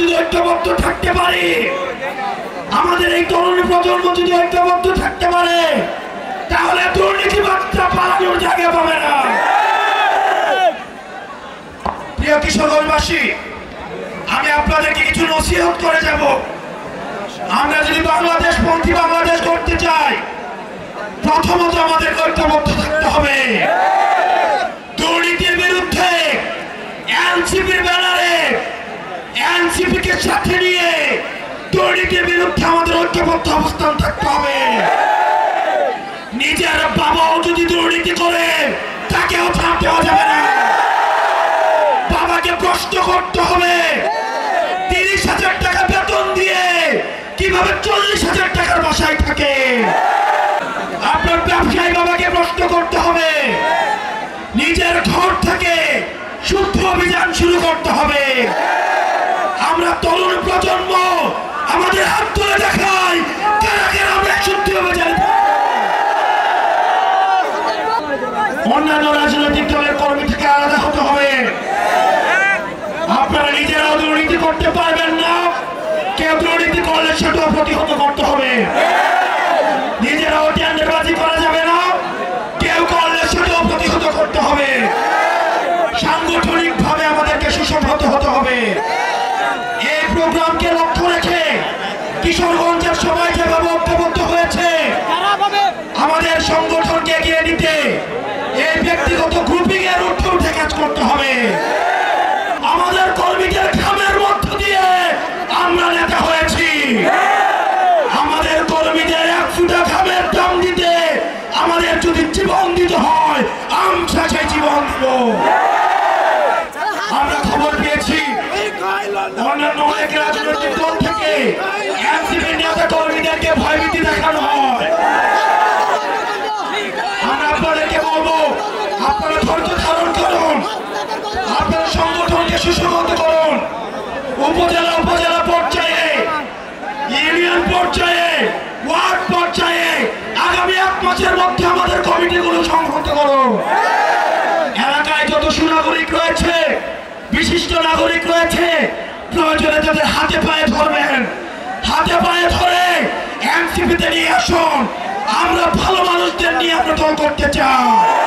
যদি ঐক্যবদ্ধ থাকতে পারি, আমাদের এই তরুণ প্রজন্ম যদি ঐক্যবদ্ধ থাকতে পারে, তাহলে দুর্নীতিবাদটা পালানোর জায়গা পাবে না। প্রিয় কিশোরগঞ্জবাসী, আমি আপনাদেরকে কিছু নসিহত করে যাব। আমরা যদি বাংলাদেশপন্থী বাংলাদেশ করতে চাই, প্রথমত আমাদের ঐক্যবদ্ধ থাকতে হবে। দুর্নীতির বিরুদ্ধে এনসিপির ব্যানারে, এনসিপিকে সাথে নিয়ে দুর্নীতির বিরুদ্ধে আমাদের ঐক্যবদ্ধ অবস্থান থাকতে হবে। নিজের বাবাও যদি দুর্নীতি করে, তাকেও ছাড় দেওয়া যাবে না। বাবাকে প্রশ্ন করতে হবে, 30,000 টাকা বেতন দিয়ে কিভাবে 40,000 টাকার বাসায় থাকে। আপনার ব্যবসায়ী বাবাকে প্রশ্ন করতে হবে, নিজের ঘর থেকে শুদ্ধ অভিযান শুরু করতে হবে। আমরা তরুণ প্রজন্ম আমাদের হাত তুলে দেখাই, আমরা শুদ্ধ অভিযান। অন্যান্য রাজনৈতিক দলের কর্মী থেকে আলাদা হতে হবে। আপনারা নিজেরাও দুর্নীতি করতে পারবেন না, কেউ দুর্নীতি করলে সেটাও প্রতিহত করতে হবে। নিজেরাও টেন্ডারবাজি করা যাবে না, কেউ করলে সেটাও প্রতিহত করতে হবে। সাংগঠনিক ভাবে আমাদেরকে সুসংহত হতে হবে। এই প্রোগ্রামকে লক্ষ্য রেখে কিশোরগঞ্জের সবাই যেভাবে ঐক্যবদ্ধ হয়েছে, আমাদের সংগঠনকে এগিয়ে নিতে এই ব্যক্তিগত গ্রুপিং এর ঊর্ধ্বে উঠে কাজ করতে হবে। আমাদের কর্মীদের ঘামের মধ্য দিয়ে আমরা নেতা হয়েছি। আমাদের কর্মীদের 1 ফুটা ঘামের দাম দিতে আমাদের যদি জীবন দিতে হয়, আমরা সেই জীবন দিব। আমরা খবর পেয়েছি অন্যান্য অনেক রাজনৈতিক দল থেকে এনসিপি নেতা কর্মীদেরকে ভয়ভীতি দেখানো হয়। আমরা আপনাদেরকে বলবো, আপনারা ধৈর্য ধারণ করুন, আপনার সংগঠনকে সুসংহত করুন। উপজেলা পর্যায়ে, ইউনিয়ন পর্যায়ে, ওয়ার্ড পর্যায়ে আগামী 1 মাসের মধ্যে আমাদের কমিটিগুলো সংহত করুন। এলাকায় যত সুনাগরিক রয়েছে, বিশিষ্ট নাগরিক রয়েছে, প্রয়োজনে তাদের হাতে পায়ে ধরবেন। হাতে পায়ে ধরে এনসিপিতে নিয়ে আসুন। আমরা ভালো মানুষদের নিয়ে আমরা দল করতে চাই।